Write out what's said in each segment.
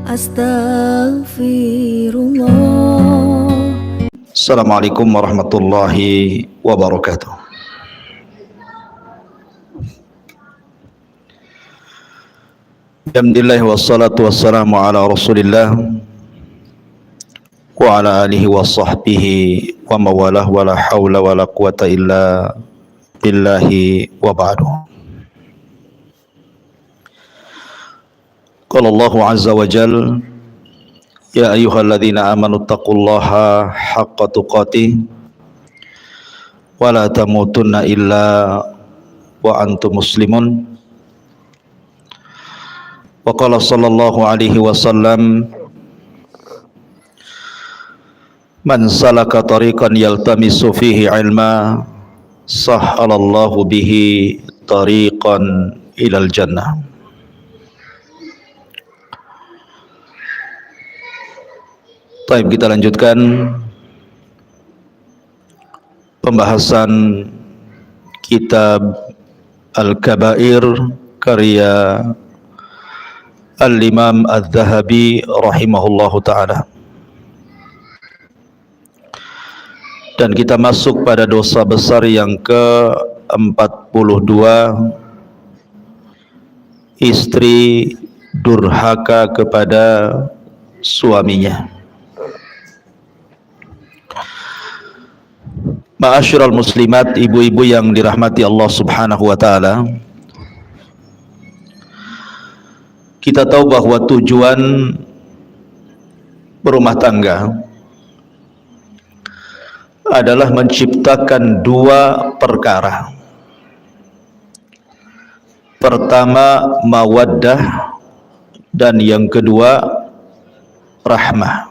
Astaghfirullah. Assalamualaikum warahmatullahi wabarakatuh. Alhamdulillah wassalatu wassalamu ala Rasulillah wa ala alihi wa sahbihi wa mawalah wa la hawla wa la quwata illa billahi wa ba'du. Qala Allahu azza wa jalla, ya ayyuhalladzina amanu taqullaha haqqa tuqatih wa la tamutunna illa wa antum muslimun. Wa qala sallallahu alaihi wasallam, man salaka tariqan yaltamisu fihi ilma sahhalallahu bihi tariqan ilal jannah. Baik, kita lanjutkan pembahasan kitab Al-Kabair karya Al-Imam Al-Zahabi rahimahullahu ta'ala. Dan kita masuk pada dosa besar yang ke-42, istri durhaka kepada suaminya. Ma'asyiral muslimat, ibu-ibu yang dirahmati Allah subhanahu wa ta'ala, kita tahu bahwa tujuan berumah tangga adalah menciptakan dua perkara. Pertama, mawaddah, dan yang kedua, rahmah.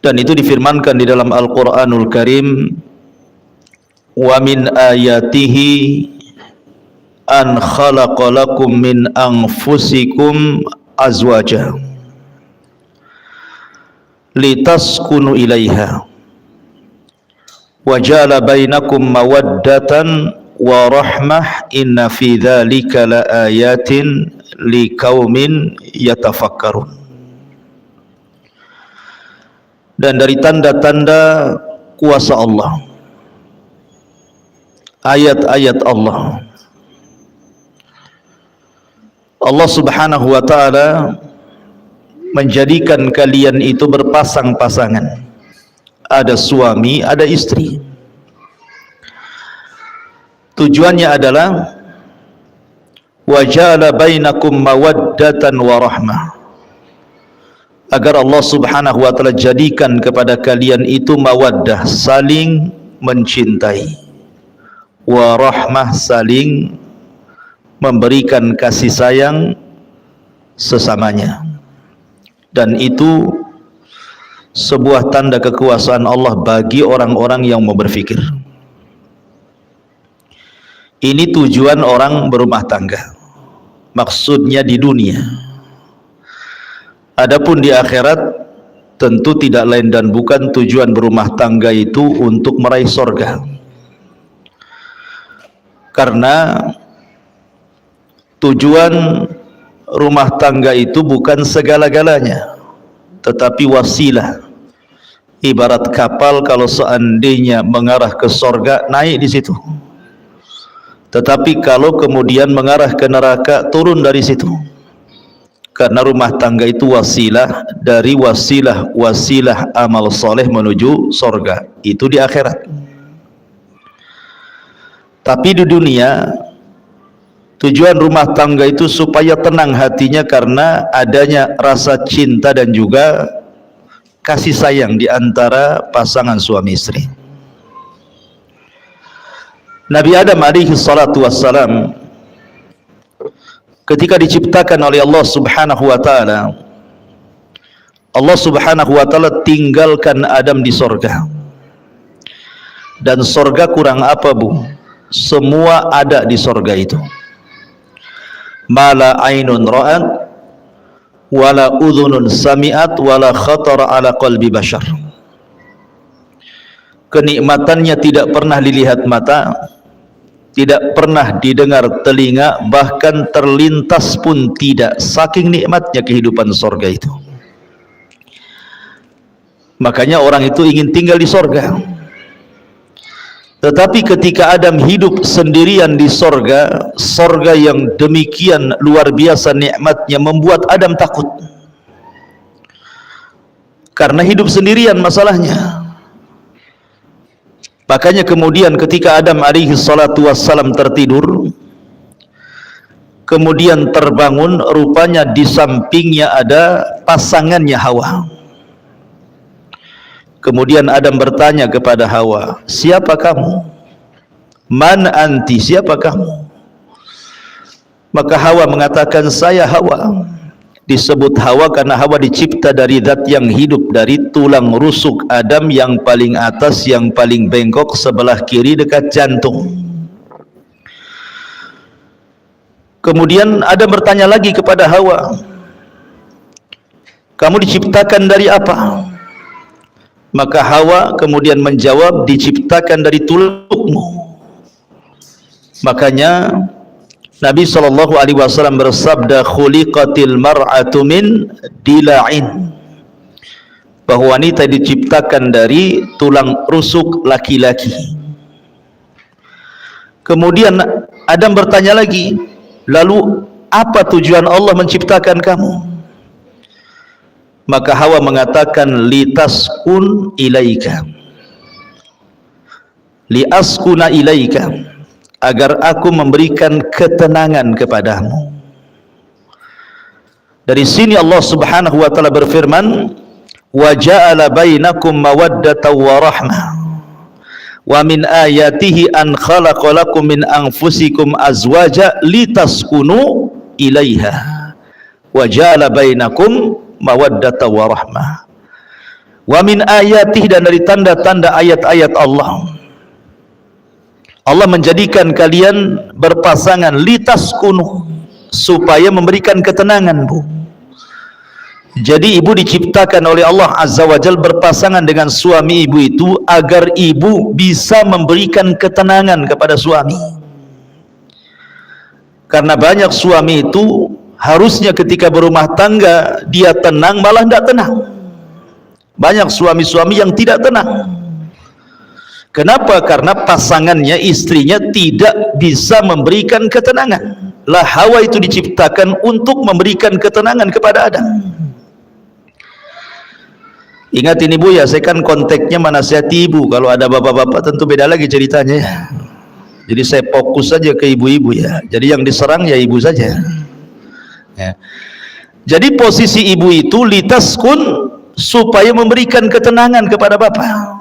Dan itu difirmankan di dalam Al-Quranul Karim, wa min ayatihi an khalaqa lakum min anfusikum azwaja litaskunu ilaiha wa ja'ala bainakum mawaddatan wa rahmah inna fi dzalika laayatin liqaumin yatafakkarun. Dan dari tanda-tanda kuasa Allah, ayat-ayat Allah, Allah subhanahu wa ta'ala menjadikan kalian itu berpasang-pasangan. Ada suami, ada istri. Tujuannya adalah wa ja'ala bainakum mawaddatan wa rahmah, agar Allah subhanahu wa ta'ala jadikan kepada kalian itu mawaddah, saling mencintai, wa rahmah, saling memberikan kasih sayang sesamanya. Dan itu sebuah tanda kekuasaan Allah bagi orang-orang yang mau berfikir. Ini tujuan orang berumah tangga, maksudnya di dunia. Adapun di akhirat tentu tidak lain dan bukan tujuan berumah tangga itu untuk meraih surga. Karena tujuan rumah tangga itu bukan segala-galanya, tetapi wasilah. Ibarat kapal, kalau seandainya mengarah ke surga, naik di situ. Tetapi kalau kemudian mengarah ke neraka, turun dari situ. Karena rumah tangga itu wasilah dari wasilah amal soleh menuju surga. Itu di akhirat. Tapi di dunia, tujuan rumah tangga itu supaya tenang hatinya karena adanya rasa cinta dan juga kasih sayang di antara pasangan suami istri. Nabi Adam alaihi salatu wassalam ketika diciptakan oleh Allah subhanahu wa ta'ala, Allah subhanahu wa ta'ala tinggalkan Adam di sorga. Dan sorga kurang apa, Bu? Semua ada di sorga itu. Mala ainun ra'at wala udhunun sami'at wala khatara ala qalbi bashar. Kenikmatannya tidak pernah dilihat mata, tidak pernah didengar telinga, bahkan terlintas pun tidak, saking nikmatnya kehidupan sorga itu. Makanya orang itu ingin tinggal di sorga. Tetapi ketika Adam hidup sendirian di sorga, sorga yang demikian luar biasa nikmatnya membuat Adam takut. Karena hidup sendirian masalahnya. Makanya kemudian ketika Adam alaihi salatu wassalam tertidur, kemudian terbangun, rupanya di sampingnya ada pasangannya Hawa. Kemudian Adam bertanya kepada Hawa, siapa kamu? Man anti, siapa kamu? Maka Hawa mengatakan, saya Hawa. Disebut Hawa karena Hawa dicipta dari zat yang hidup, dari tulang rusuk Adam yang paling atas, yang paling bengkok sebelah kiri dekat jantung. Kemudian Adam bertanya lagi kepada Hawa, kamu diciptakan dari apa? Maka Hawa kemudian menjawab, diciptakan dari tulangmu. Makanya Nabi SAW bersabda, khuliqatil mar'atu min dila'in, bahwa wanita diciptakan dari tulang rusuk laki-laki. Kemudian Adam bertanya lagi, lalu apa tujuan Allah menciptakan kamu? Maka Hawa mengatakan, litaskun ilaika, liaskuna ilaika, agar aku memberikan ketenangan kepadamu. Dari sini Allah Subhanahu wa taala berfirman, wa ja'ala bainakum mawaddatan wa rahmah wa min ayatihi an khalaqa lakum min anfusikum azwaja litaskunu ilaiha wa ja'ala bainakum mawaddata wa rahmah wa min ayatihi, dan dari tanda-tanda ayat-ayat Allah, Allah menjadikan kalian berpasangan, litaskunu, supaya memberikan ketenangan, Bu. Jadi ibu diciptakan oleh Allah Azza wa Jalla berpasangan dengan suami ibu itu agar ibu bisa memberikan ketenangan kepada suami. Karena banyak suami itu harusnya ketika berumah tangga dia tenang, malah tidak tenang. Banyak suami-suami yang tidak tenang. Kenapa? Karena pasangannya, istrinya tidak bisa memberikan ketenangan. Lah Hawa itu diciptakan untuk memberikan ketenangan kepada Adam. Ingat ini Bu ya, saya kan konteksnya menasihati ibu. Kalau ada bapak-bapak tentu beda lagi ceritanya ya. Jadi saya fokus saja ke ibu-ibu ya. Jadi yang diserang ya ibu saja ya. Jadi posisi ibu itu litaskun, supaya memberikan ketenangan kepada bapak,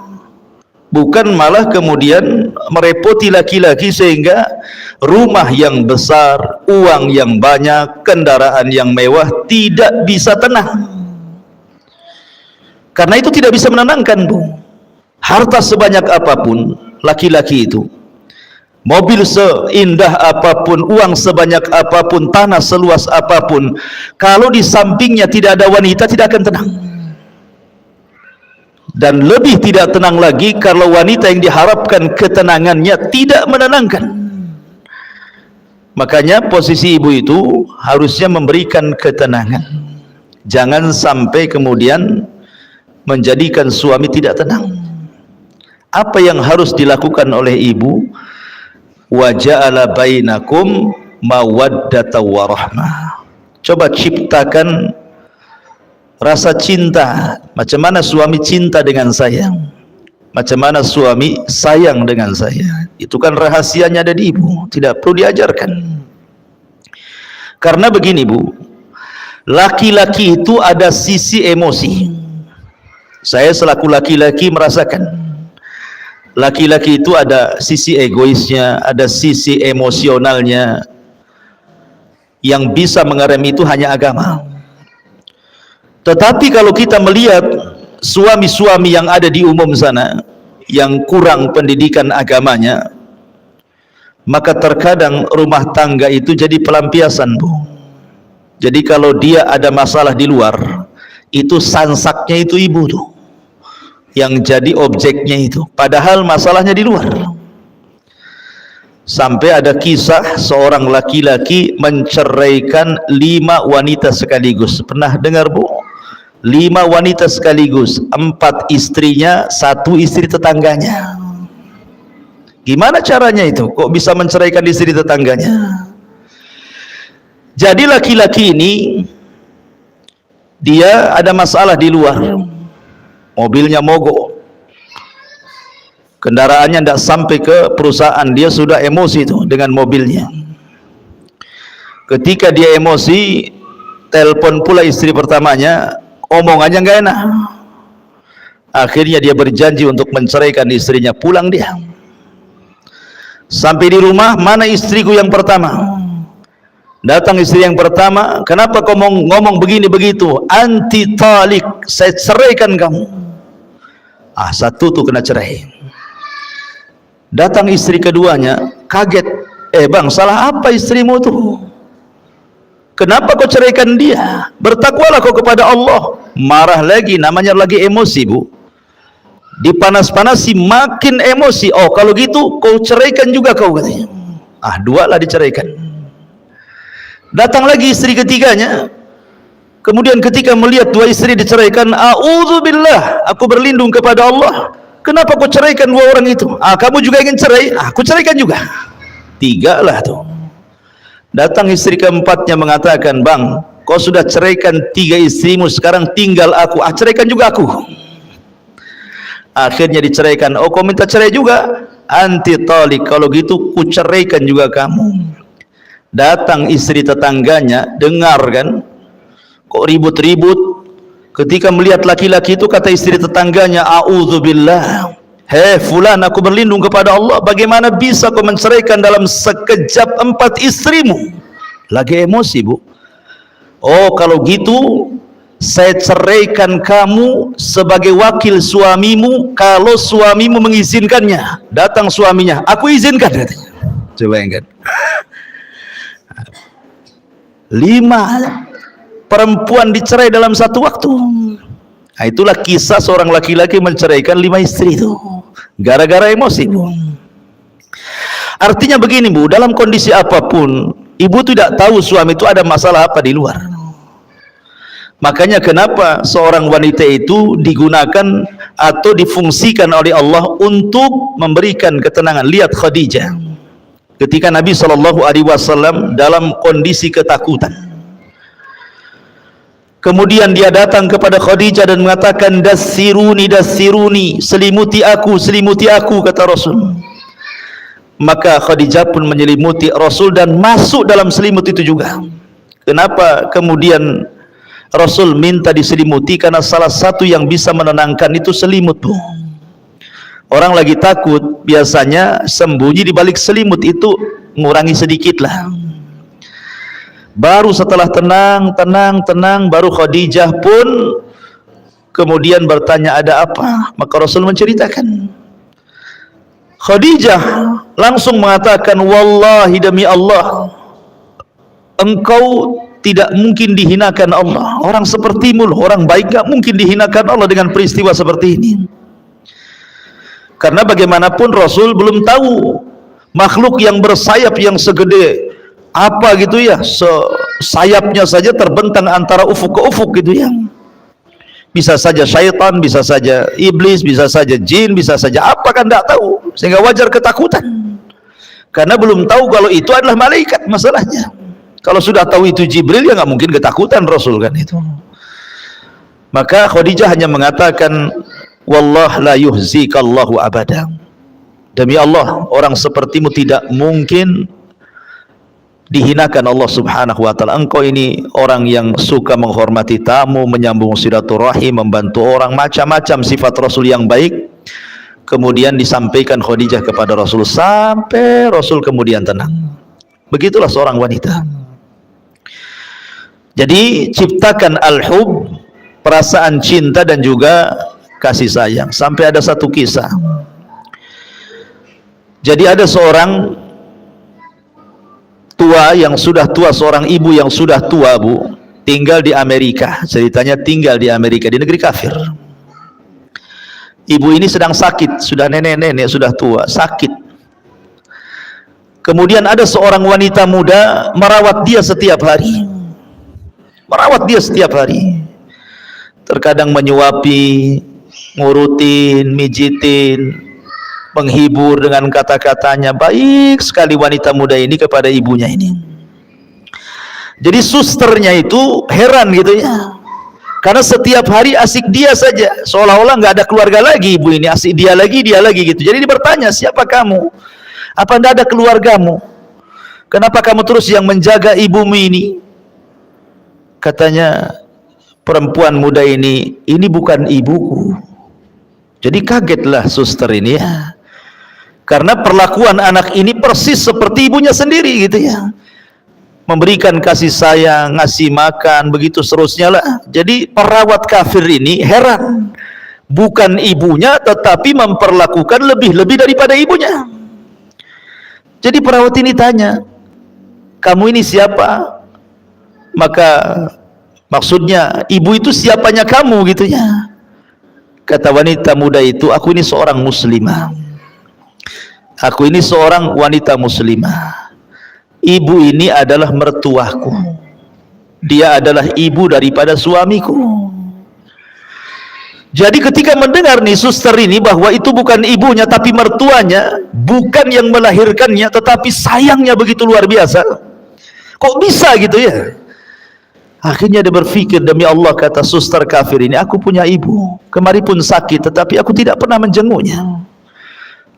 bukan malah kemudian merepoti laki-laki sehingga rumah yang besar, uang yang banyak, kendaraan yang mewah tidak bisa tenang. Karena itu tidak bisa menenangkan, Bu. Harta sebanyak apapun laki-laki itu, mobil seindah apapun, uang sebanyak apapun, tanah seluas apapun, kalau di sampingnya tidak ada wanita, tidak akan tenang. Dan lebih tidak tenang lagi kalau wanita yang diharapkan ketenangannya tidak menenangkan. Makanya posisi ibu itu harusnya memberikan ketenangan. Jangan sampai kemudian menjadikan suami tidak tenang. Apa yang harus dilakukan oleh ibu? Wa ja'ala bainakum mawaddatan wa rahmah. Coba ciptakan rasa cinta. Macam mana suami cinta dengan saya, macam mana suami sayang dengan saya. Itu kan rahasianya ada di ibu, tidak perlu diajarkan. Karena begini Bu, laki-laki itu ada sisi emosi. Saya selaku laki-laki merasakan, laki-laki itu ada sisi egoisnya, ada sisi emosionalnya. Yang bisa mengerem itu hanya agama. Tetapi kalau kita melihat suami-suami yang ada di umum sana yang kurang pendidikan agamanya, maka terkadang rumah tangga itu jadi pelampiasan, Bu. Jadi kalau dia ada masalah di luar, itu sansaknya itu ibu tuh yang jadi objeknya itu, padahal masalahnya di luar. Sampai ada kisah seorang laki-laki menceraikan 5 wanita sekaligus. Pernah dengar bu? 5 wanita sekaligus, 4 istrinya, 1 istri tetangganya. Gimana caranya itu? Kok bisa menceraikan istri tetangganya? Jadi laki-laki ini dia ada masalah di luar, mobilnya mogok, kendaraannya tidak sampai ke perusahaan, dia sudah emosi itu dengan mobilnya. Ketika dia emosi, telepon pula istri pertamanya, omongannya nggak enak. Akhirnya dia berjanji untuk menceraikan istrinya, pulang dia. Sampai di rumah, mana istriku yang pertama? Datang istri yang pertama, kenapa kau ngomong begini begitu? Anti talik, saya ceraikan kamu. Satu tuh kena cerai. Datang istri keduanya, kaget. Bang, salah apa istrimu tuh? Kenapa kau ceraikan dia? Bertakwalah kau kepada Allah. Marah lagi, namanya lagi emosi bu. Dipanas-panasi makin emosi. Oh kalau gitu kau ceraikan juga kau, katanya. 2 lah diceraikan. Datang lagi istri ketiganya. Kemudian ketika melihat 2 istri diceraikan, a'udzubillah, aku berlindung kepada Allah. Kenapa kau ceraikan 2 orang itu? Kamu juga ingin cerai? Aku ceraikan juga. 3 lah tuh. Datang istri keempatnya mengatakan, bang, kau sudah ceraikan 3 istrimu, sekarang tinggal aku. Ceraikan juga aku. Akhirnya diceraikan. Oh, kau minta cerai juga? Anti talik, kalau gitu ku ceraikan juga kamu. Datang istri tetangganya, dengar kan, kok ribut-ribut. Ketika melihat laki-laki itu, kata istri tetangganya, a'udzubillah, hei fulan, aku berlindung kepada Allah, bagaimana bisa kau menceraikan dalam sekejap 4 istrimu? Lagi emosi bu. Oh kalau gitu saya ceraikan kamu sebagai wakil suamimu, kalau suamimu mengizinkannya. Datang suaminya, aku izinkan, katanya. Coba ingat, 5 perempuan dicerai dalam satu waktu. Itulah kisah seorang laki-laki menceraikan 5 istri itu gara-gara emosi bu. Artinya begini bu, dalam kondisi apapun ibu tidak tahu suami itu ada masalah apa di luar. Makanya kenapa seorang wanita itu digunakan atau difungsikan oleh Allah untuk memberikan ketenangan. Lihat Khadijah ketika Nabi SAW dalam kondisi ketakutan, kemudian dia datang kepada Khadijah dan mengatakan, dassiruni, dassiruni, selimuti aku, kata Rasul. Maka Khadijah pun menyelimuti Rasul dan masuk dalam selimut itu juga. Kenapa kemudian Rasul minta diselimuti? Karena salah satu yang bisa menenangkan itu selimut bu. Orang lagi takut biasanya sembunyi di balik selimut, itu ngurangi sedikit lah. Baru setelah tenang, baru Khadijah pun kemudian bertanya, ada apa? Maka Rasul menceritakan. Khadijah langsung mengatakan, wallahi demi Allah, engkau tidak mungkin dihinakan Allah. Orang sepertimu, orang baik gak mungkin dihinakan Allah dengan peristiwa seperti ini. Karena bagaimanapun Rasul belum tahu makhluk yang bersayap yang segede apa gitu ya, sayapnya saja terbentang antara ufuk ke ufuk gitu ya. Bisa saja syaitan, bisa saja iblis, bisa saja jin, bisa saja apa, kan tidak tahu, sehingga wajar ketakutan. Karena belum tahu kalau itu adalah malaikat masalahnya. Kalau sudah tahu itu Jibril, ya nggak mungkin ketakutan Rasul kan itu. Maka Khadijah hanya mengatakan, wallah la yuhzikallahu abada, demi Allah orang sepertimu tidak mungkin dihinakan Allah subhanahu wa ta'ala. Engkau ini orang yang suka menghormati tamu, menyambung silaturahim, membantu orang, macam-macam sifat Rasul yang baik. Kemudian disampaikan Khadijah kepada Rasul, sampai Rasul kemudian tenang. Begitulah seorang wanita. Jadi ciptakan al-hub, perasaan cinta dan juga kasih sayang. Sampai ada satu kisah. Jadi ada seorang tua yang sudah tua, seorang ibu yang sudah tua bu, tinggal di Amerika. Ceritanya tinggal di Amerika, di negeri kafir. Ibu ini sedang sakit, sudah nenek-nenek, sudah tua, sakit. Kemudian ada seorang wanita muda merawat dia setiap hari. Merawat dia setiap hari. Terkadang menyuapi, ngurutin, mijitin, menghibur dengan kata-katanya. Baik sekali wanita muda ini kepada ibunya ini. Jadi susternya itu heran gitu ya. Karena setiap hari asik dia saja, seolah-olah nggak ada keluarga lagi ibu ini, asik dia lagi gitu. Jadi dia bertanya, siapa kamu? Apa tidak ada keluargamu? Kenapa kamu terus yang menjaga ibumu ini? Katanya perempuan muda ini bukan ibuku. Jadi kagetlah suster ini ya. Karena perlakuan anak ini persis seperti ibunya sendiri gitu ya. Memberikan kasih sayang, ngasih makan, begitu seterusnya lah. Jadi perawat kafir ini heran. Bukan ibunya tetapi memperlakukan lebih-lebih daripada ibunya. Jadi perawat ini tanya, kamu ini siapa? Maka maksudnya ibu itu siapanya kamu gitu ya. Kata wanita muda itu, aku ini seorang muslimah. Aku ini seorang wanita muslimah. Ibu ini adalah mertuaku. Dia adalah ibu daripada suamiku. Jadi ketika mendengar nih suster ini bahwa itu bukan ibunya tapi mertuanya, bukan yang melahirkannya tetapi sayangnya begitu luar biasa. Kok bisa gitu ya? Akhirnya dia berpikir, demi Allah, kata suster kafir ini, aku punya ibu. Kemarin pun sakit tetapi aku tidak pernah menjenguknya.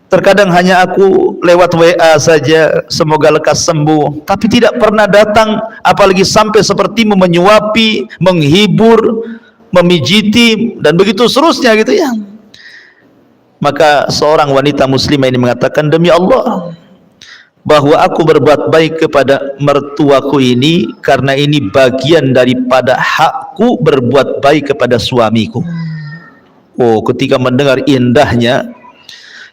Terkadang hanya aku lewat WA saja, semoga lekas sembuh, tapi tidak pernah datang, apalagi sampai seperti menyuapi, menghibur, memijiti, dan begitu seterusnya gitu ya. Maka seorang wanita muslimah ini mengatakan, demi Allah, bahwa aku berbuat baik kepada mertuaku ini karena ini bagian daripada hakku berbuat baik kepada suamiku. Oh, ketika mendengar indahnya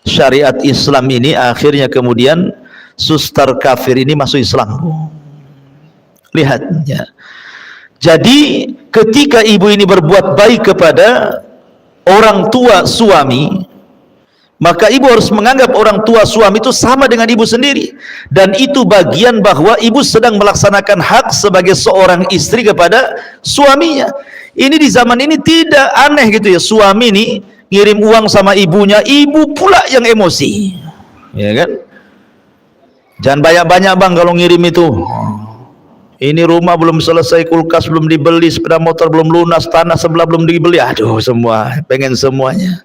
syariat Islam ini, akhirnya kemudian suster kafir ini masuk Islam. Lihat ya. Jadi ketika ibu ini berbuat baik kepada orang tua suami, maka ibu harus menganggap orang tua suami itu sama dengan ibu sendiri, dan itu bagian bahwa ibu sedang melaksanakan hak sebagai seorang istri kepada suaminya. Ini di zaman ini tidak aneh gitu ya, suami ini ngirim uang sama ibunya, ibu pula yang emosi, ya kan? Jangan banyak-banyak bang kalau ngirim itu. Ini rumah belum selesai, kulkas belum dibeli, sepeda motor belum lunas, tanah sebelah belum dibeli, aduh semua pengen semuanya.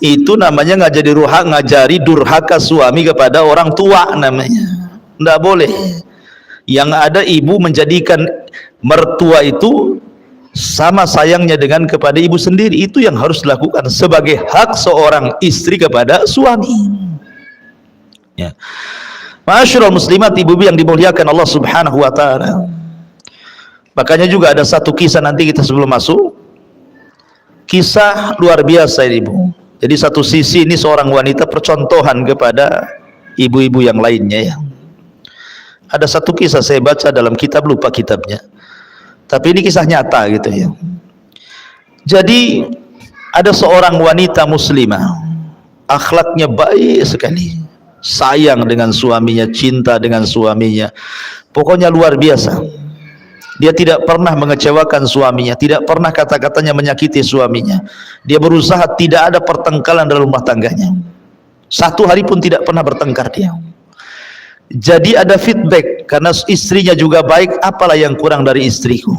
Itu namanya ngajari durhaka suami kepada orang tua namanya. Tidak boleh. Yang ada ibu menjadikan mertua itu sama sayangnya dengan kepada ibu sendiri. Itu yang harus dilakukan sebagai hak seorang istri kepada suami. Ya. Ma'asyiral muslimat, ibu-ibu yang dimuliakan Allah Subhanahu wa taala. Makanya juga ada satu kisah nanti kita sebelum masuk. Kisah luar biasa ini, Ibu. Jadi satu sisi ini seorang wanita percontohan kepada ibu-ibu yang lainnya ya. Ada satu kisah saya baca dalam kitab, lupa kitabnya. Tapi ini kisah nyata gitu ya. Jadi ada seorang wanita muslimah, akhlaknya baik sekali, sayang dengan suaminya, cinta dengan suaminya, pokoknya luar biasa. Dia tidak pernah mengecewakan suaminya, tidak pernah kata-katanya menyakiti suaminya. Dia berusaha tidak ada pertengkaran dalam rumah tangganya. Satu hari pun tidak pernah bertengkar dia. Jadi ada feedback, karena istrinya juga baik, apalah yang kurang dari istriku.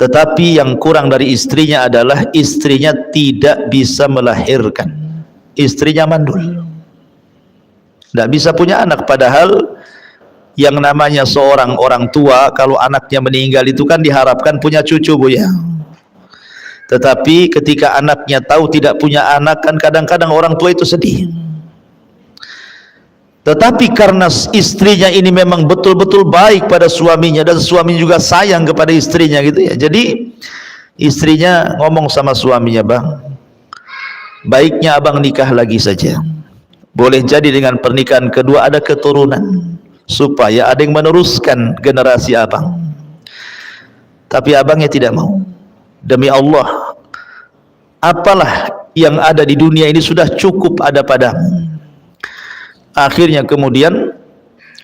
Tetapi yang kurang dari istrinya adalah istrinya tidak bisa melahirkan. Istrinya mandul, tidak bisa punya anak. Padahal yang namanya seorang orang tua, kalau anaknya meninggal itu kan diharapkan punya cucu, Bu ya. Tetapi ketika anaknya tahu tidak punya anak, kan kadang-kadang orang tua itu sedih. Tetapi karena istrinya ini memang betul-betul baik pada suaminya, dan suami juga sayang kepada istrinya gitu ya. Jadi istrinya ngomong sama suaminya, bang, baiknya abang nikah lagi saja. Boleh jadi dengan pernikahan kedua ada keturunan, supaya ada yang meneruskan generasi abang. Tapi abangnya tidak mau. Demi Allah, apalah yang ada di dunia ini sudah cukup ada padamu. Akhirnya kemudian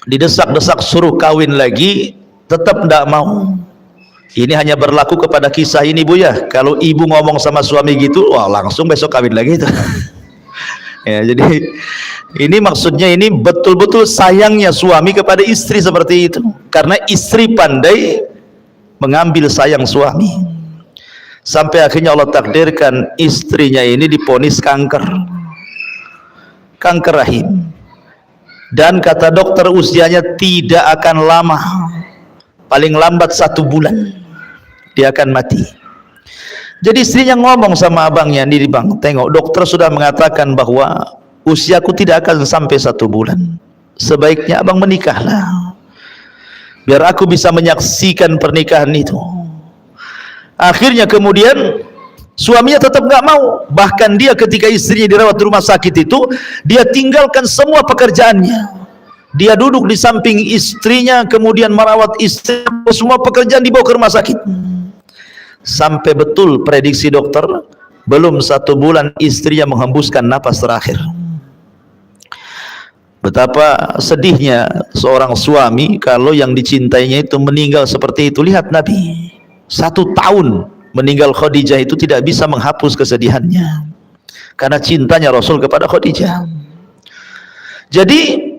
didesak-desak suruh kawin lagi, tetap tidak mau. Ini hanya berlaku kepada kisah ini, Bu ya. Kalau ibu ngomong sama suami gitu, wah langsung besok kawin lagi itu. Ya, jadi ini maksudnya ini betul-betul sayangnya suami kepada istri seperti itu, karena istri pandai mengambil sayang suami, sampai akhirnya Allah takdirkan istrinya ini diponis kanker rahim, dan kata dokter usianya tidak akan lama, paling lambat 1 bulan dia akan mati. Jadi istrinya ngomong sama abangnya, nih bang, tengok dokter sudah mengatakan bahwa usiaku tidak akan sampai 1 bulan, sebaiknya abang menikahlah biar aku bisa menyaksikan pernikahan itu. Akhirnya kemudian suaminya tetap nggak mau. Bahkan dia ketika istrinya dirawat di rumah sakit itu, dia tinggalkan semua pekerjaannya, dia duduk di samping istrinya, kemudian merawat istri, semua pekerjaan dibawa ke rumah sakit. Sampai betul prediksi dokter, belum 1 bulan istrinya menghembuskan napas terakhir. Betapa sedihnya seorang suami kalau yang dicintainya itu meninggal seperti itu. Lihat Nabi, 1 tahun meninggal Khadijah itu tidak bisa menghapus kesedihannya, karena cintanya Rasul kepada Khadijah. Jadi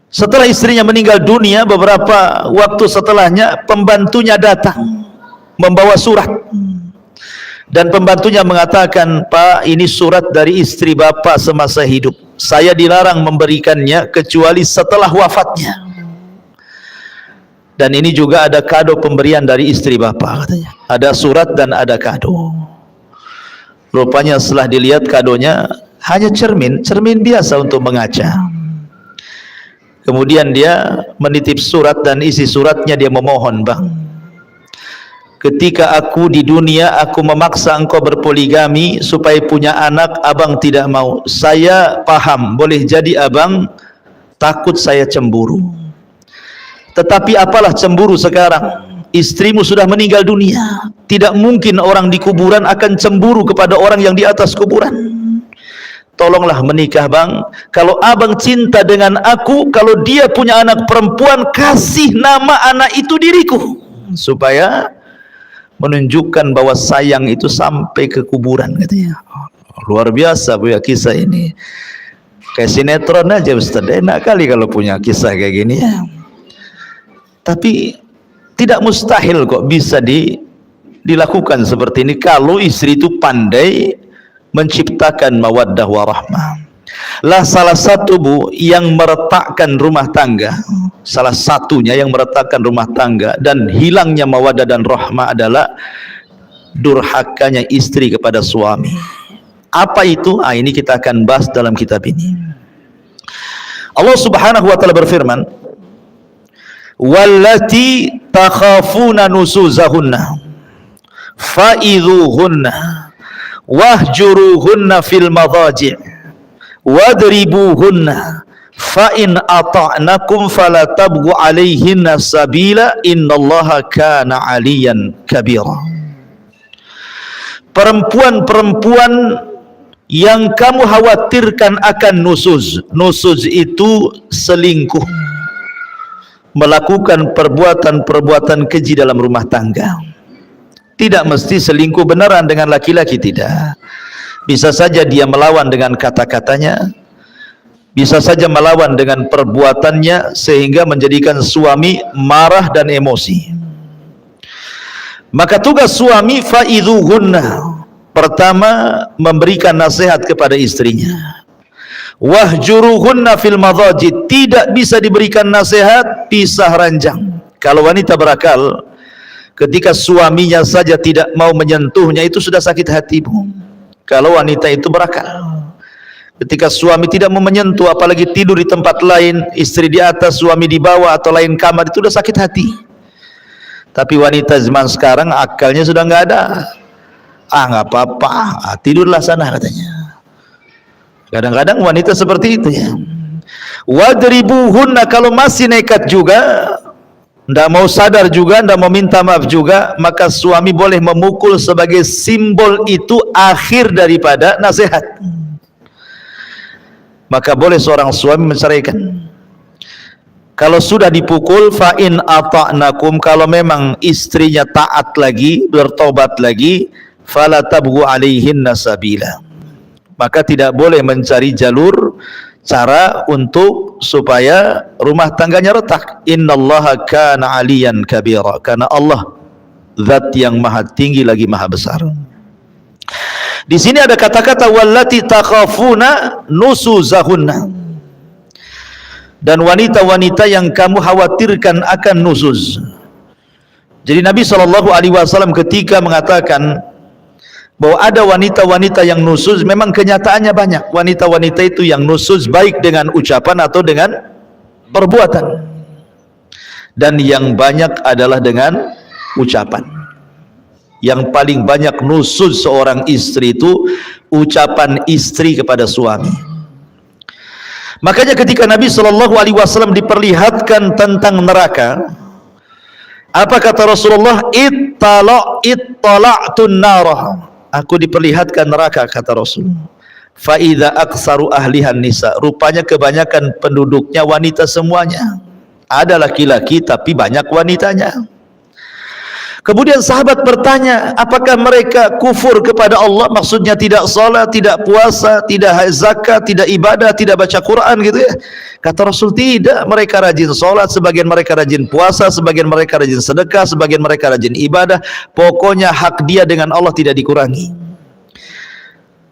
setelah istrinya meninggal dunia, beberapa waktu setelahnya pembantunya datang membawa surat, dan pembantunya mengatakan, Pak, ini surat dari istri Bapak semasa hidup, saya dilarang memberikannya kecuali setelah wafatnya, dan ini juga ada kado pemberian dari istri Bapak, katanya. Ada surat dan ada kado. Rupanya setelah dilihat kadonya hanya cermin biasa untuk mengaca. Kemudian dia menitip surat, dan isi suratnya dia memohon, Bang, ketika aku di dunia aku memaksa engkau berpoligami supaya punya anak, abang tidak mau. Saya paham, boleh jadi abang takut saya cemburu, tetapi apalah cemburu sekarang, istrimu sudah meninggal dunia. Tidak mungkin orang di kuburan akan cemburu kepada orang yang di atas kuburan. Tolonglah menikah bang. Kalau abang cinta dengan aku, kalau dia punya anak perempuan, kasih nama anak itu diriku, supaya menunjukkan bahwa sayang itu sampai ke kuburan, katanya. Luar biasa Bu ya kisah ini, kayak sinetron aja Ustaz. Enak kali kalau punya kisah kayak gini ya. Tapi tidak mustahil kok bisa dilakukan seperti ini kalau istri itu pandai menciptakan mawaddah warahmah. Lah salah satu Bu yang meretakkan rumah tangga, salah satunya yang meretakkan rumah tangga dan hilangnya mawaddah dan rahmah adalah durhakanya istri kepada suami. Apa itu? Ini kita akan bahas dalam kitab ini. Allah Subhanahu wa taala berfirman, wallati takhafuna nusuzahunna fa'idhuhunna wahjuruhunna fil madhaji' wadribuhunna fa in ata'nakum fala tabghu 'alaihinna sabila innallaha kana 'aliyan kabira. Perempuan-perempuan yang kamu khawatirkan akan nusuz. Nusuz itu selingkuh, melakukan perbuatan-perbuatan keji dalam rumah tangga. Tidak mesti selingkuh beneran dengan laki-laki, tidak. Bisa saja dia melawan dengan kata-katanya, bisa saja melawan dengan perbuatannya sehingga menjadikan suami marah dan emosi. Maka tugas suami fa'idhuhunna, pertama memberikan nasihat kepada istrinya. Wahjuruhunna fil madhaji, tidak bisa diberikan nasihat, pisah ranjang. Kalau wanita berakal, ketika suaminya saja tidak mau menyentuhnya itu sudah sakit hati Bu. Kalau wanita itu berakal, ketika suami tidak mau menyentuh, apalagi tidur di tempat lain, istri di atas, suami di bawah atau lain kamar, itu sudah sakit hati. Tapi wanita zaman sekarang akalnya sudah nggak ada. Nggak apa-apa, tidurlah sana, katanya. Kadang-kadang wanita seperti itu ya. Wadribuhunna, kalau masih nekat juga, ndak mau sadar juga, ndak mau minta maaf juga, maka suami boleh memukul sebagai simbol itu akhir daripada nasihat. maka boleh seorang suami menceraikan. Kalau sudah dipukul, fa in ata'nakum, kalau memang istrinya taat lagi, bertobat lagi, fala tabghu alaihinna sabila, maka tidak boleh mencari jalur cara untuk supaya rumah tangganya retak. Innallaha kana aliyan kabira, karena Allah zat yang maha tinggi lagi maha besar. Di sini ada kata-kata wallati takhafuna nusuzahunna, dan wanita-wanita yang kamu khawatirkan akan nusuz. Jadi Nabi SAW ketika mengatakan bahwa ada wanita-wanita yang nusuz, memang kenyataannya banyak wanita-wanita itu yang nusuz, baik dengan ucapan atau dengan perbuatan, dan yang banyak adalah dengan ucapan. Yang paling banyak nusuz seorang istri itu ucapan istri kepada suami. Makanya ketika Nabi SAW diperlihatkan tentang neraka, apa kata Rasulullah? Ittala'tun narah, aku diperlihatkan neraka, kata Rasul. Fa idza aktsaru ahlihan nisa, rupanya kebanyakan penduduknya wanita semuanya. Ada laki-laki tapi banyak wanitanya. Kemudian sahabat bertanya, apakah mereka kufur kepada Allah? Maksudnya tidak salat, tidak puasa, tidak zakat, tidak ibadah, tidak baca Quran gitu ya. Kata Rasul, tidak, mereka rajin salat, sebagian mereka rajin puasa, sebagian mereka rajin sedekah, sebagian mereka rajin ibadah. Pokoknya hak dia dengan Allah tidak dikurangi.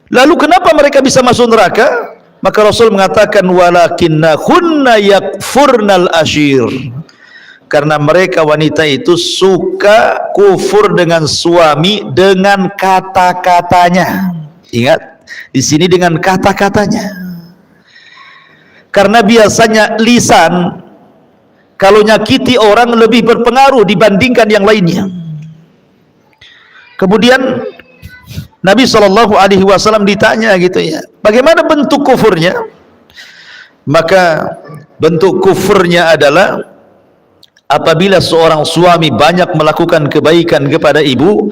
Lalu kenapa mereka bisa masuk neraka? Maka Rasul mengatakan walakinnahunna yakfurnal ashir, karena mereka wanita itu suka kufur dengan suami dengan kata-katanya. Ingat, di sini dengan kata-katanya. Karena biasanya lisan kalau nyakiti orang lebih berpengaruh dibandingkan yang lainnya. Kemudian Nabi SAW ditanya gitu ya, bagaimana bentuk kufurnya? Maka bentuk kufurnya adalah apabila seorang suami banyak melakukan kebaikan kepada ibu,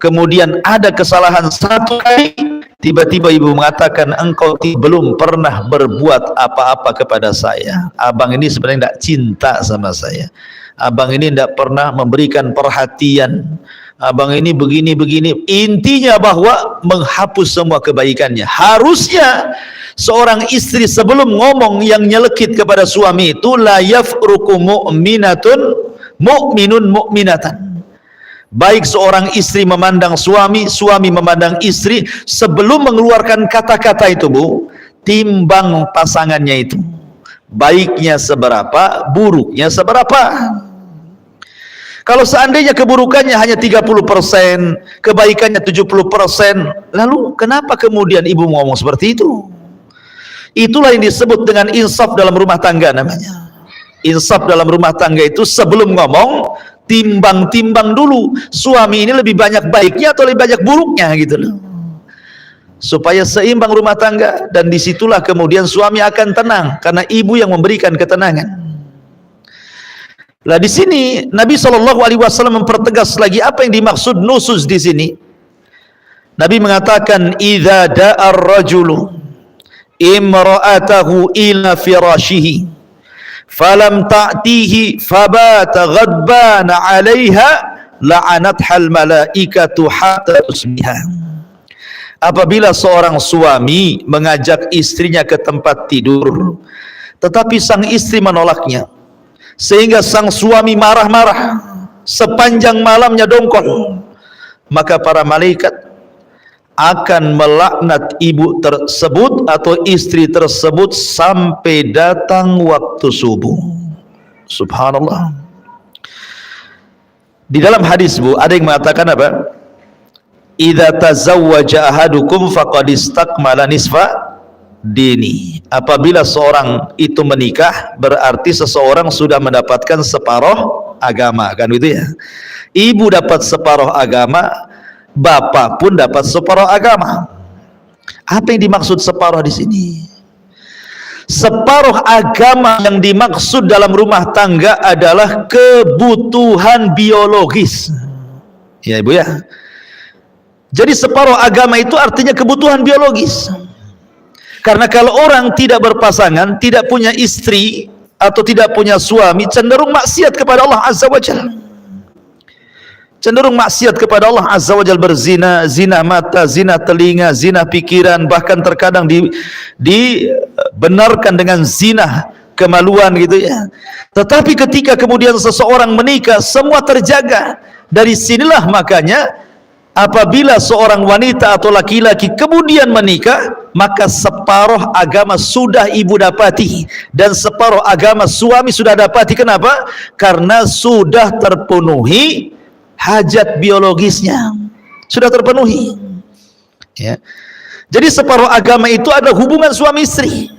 kemudian ada kesalahan satu kali, tiba-tiba ibu mengatakan, engkau belum pernah berbuat apa-apa kepada saya. Abang ini sebenarnya tidak cinta sama saya. Abang ini tidak pernah memberikan perhatian. Abang ini begini-begini. Intinya bahwa menghapus semua kebaikannya. Harusnya seorang istri sebelum ngomong yang nyelekit kepada suami itu, la yafruku mu'minun mu'minatan. Baik seorang istri memandang suami, suami memandang istri, sebelum mengeluarkan kata-kata itu, Bu, timbang pasangannya itu. Baiknya seberapa, buruknya seberapa. Kalau seandainya keburukannya hanya 30%, kebaikannya 70%, lalu kenapa kemudian ibu ngomong seperti itu? Itulah yang disebut dengan insaf dalam rumah tangga namanya. Insaf dalam rumah tangga itu sebelum ngomong, timbang-timbang dulu. Suami ini lebih banyak baiknya atau lebih banyak buruknya gitu loh. Supaya seimbang rumah tangga, dan disitulah kemudian suami akan tenang karena ibu yang memberikan ketenangan. Lah di sini Nabi SAW mempertegas lagi apa yang dimaksud nusuz di sini. Nabi mengatakan, idza da'a ar-rajulu imra'atahu ila firashihi falam ta'tihi fabata ghadbana 'alaiha la'anathal malaikatu hatta tusbiha. Apabila seorang suami mengajak istrinya ke tempat tidur, tetapi sang istri menolaknya, sehingga sang suami marah-marah sepanjang malamnya dongkol, maka para malaikat akan melaknat ibu tersebut atau istri tersebut sampai datang waktu subuh. Subhanallah. Di dalam hadis, Bu, ada yang mengatakan apa? Idza tazawwaja ahadukum faqad istakmala nisfa dini. Apabila seorang itu menikah, berarti seseorang sudah mendapatkan separuh agama, kan gitu ya. Ibu dapat separuh agama, bapak pun dapat separuh agama. Apa yang dimaksud separuh di sini? Separuh agama yang dimaksud dalam rumah tangga adalah kebutuhan biologis. Ya Ibu ya. Jadi separuh agama itu artinya kebutuhan biologis. Karena kalau orang tidak berpasangan, tidak punya istri atau tidak punya suami, cenderung maksiat kepada Allah Azza wa Jalla. Cenderung maksiat kepada Allah Azza wa Jalla, berzina, zina mata, zina telinga, zina pikiran, bahkan terkadang dibenarkan dengan zina kemaluan gitu ya. Tetapi ketika kemudian seseorang menikah, semua terjaga. Dari sinilah makanya apabila seorang wanita atau laki-laki kemudian menikah, maka separuh agama sudah ibu dapati dan separuh agama suami sudah dapati. Kenapa? Karena sudah terpenuhi hajat biologisnya, sudah terpenuhi ya. Jadi separuh agama itu ada hubungan suami istri.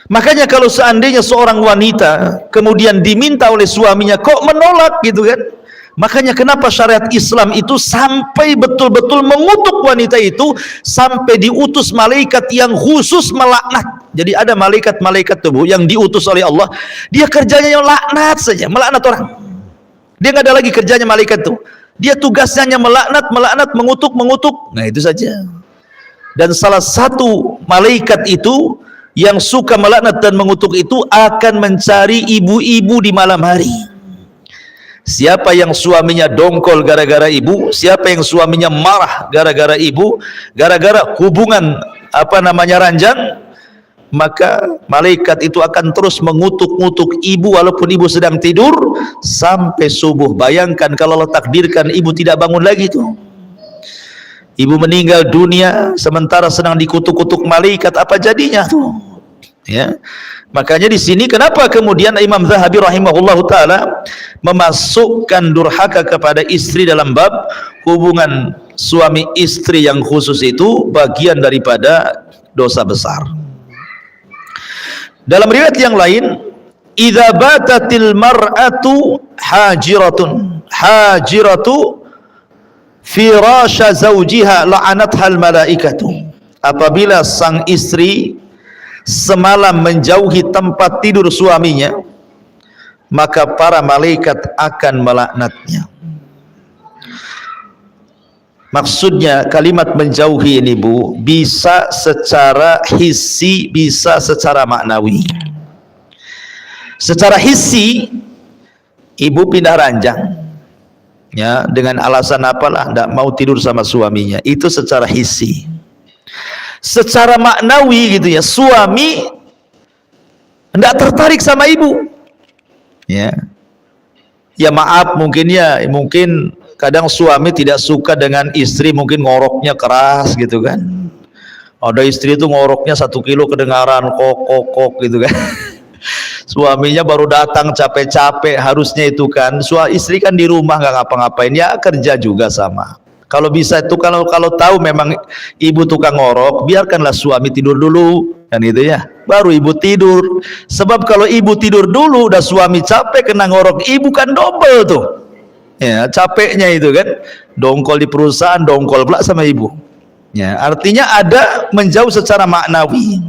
Makanya kalau seandainya seorang wanita kemudian diminta oleh suaminya kok menolak gitu kan, makanya kenapa syariat Islam itu sampai betul-betul mengutuk wanita itu, sampai diutus malaikat yang khusus melaknat. Jadi ada malaikat-malaikat tubuh yang diutus oleh Allah, dia kerjanya yang laknat saja, melaknat orang. Dia nggak ada lagi kerjanya malaikat itu. Dia tugasnya hanya melaknat, mengutuk. Nah itu saja. Dan salah satu malaikat itu yang suka melaknat dan mengutuk itu akan mencari ibu-ibu di malam hari. Siapa yang suaminya dongkol gara-gara ibu, siapa yang suaminya marah gara-gara ibu, gara-gara hubungan ranjang, maka malaikat itu akan terus mengutuk-ngutuk ibu walaupun ibu sedang tidur sampai subuh. Bayangkan kalau Allah takdirkan ibu tidak bangun lagi tuh, ibu meninggal dunia sementara sedang dikutuk-kutuk malaikat, apa jadinya tuh ya. Makanya di sini kenapa kemudian Imam Zahabi rahimahullahu taala memasukkan durhaka kepada istri dalam bab hubungan suami istri yang khusus itu bagian daripada dosa besar. Dalam riwayat yang lain, idza batatil mar'atu hajiratu firasha zawjiha la'anathal malaikatu. Apabila sang istri semalam menjauhi tempat tidur suaminya, maka para malaikat akan melaknatnya. Maksudnya kalimat menjauhi ini Bu, bisa secara hissi, bisa secara maknawi. Secara hissi, ibu pindah ranjang ya, dengan alasan apalah, tidak mau tidur sama suaminya, itu secara hissi. Secara maknawi gitu ya, suami tidak tertarik sama ibu ya. Ya maaf, mungkin kadang suami tidak suka dengan istri, mungkin ngoroknya keras gitu kan. Ada istri itu ngoroknya 1 kilo kedengaran, kok gitu kan. Suaminya baru datang capek-capek, harusnya itu kan istri kan di rumah nggak ngapa-ngapain, ya kerja juga sama. Kalau bisa itu, kalau tahu memang ibu tukang ngorok, biarkanlah suami tidur dulu kan gitu ya, baru ibu tidur. Sebab kalau ibu tidur dulu udah suami capek kena ngorok, ibu kan double tuh ya capeknya itu kan, dongkol di perusahaan, dongkol pula sama ibu ya. Artinya ada menjauh secara maknawi,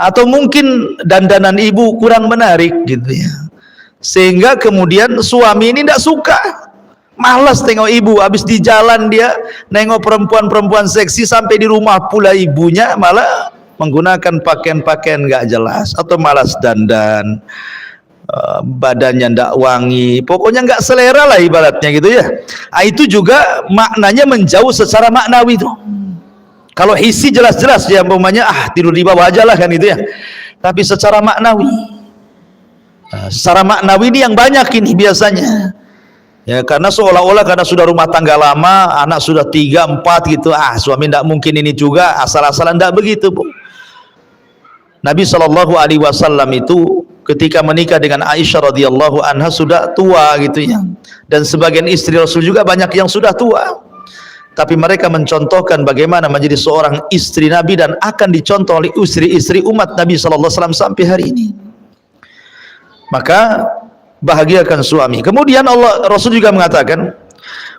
atau mungkin dandanan ibu kurang menarik gitu ya, sehingga kemudian suami ini tidak suka, malas tengok ibu. Habis di jalan dia nengok perempuan-perempuan seksi, sampai di rumah pula ibunya malah menggunakan pakaian-pakaian nggak jelas, atau malas dandan, badannya ndak wangi, pokoknya nggak selera lah ibaratnya gitu ya. Itu juga maknanya menjauh secara maknawi tuh. Kalau hissi jelas-jelas ya, umpamanya tidur di bawah aja lah kan gitu ya. Tapi secara maknawi, secara maknawi ini yang banyak ini biasanya ya, karena seolah-olah karena sudah rumah tangga lama, anak sudah 3, 4 gitu, suami tidak mungkin ini juga asal-asalan, tidak begitu Bu. Nabi SAW itu ketika menikah dengan Aisyah radhiyallahu anha sudah tua gitu ya, dan sebagian istri Rasul juga banyak yang sudah tua, tapi mereka mencontohkan bagaimana menjadi seorang istri Nabi dan akan dicontoh oleh istri-istri umat Nabi SAW sampai hari ini. Maka bahagiakan suami. Kemudian Rasul juga mengatakan,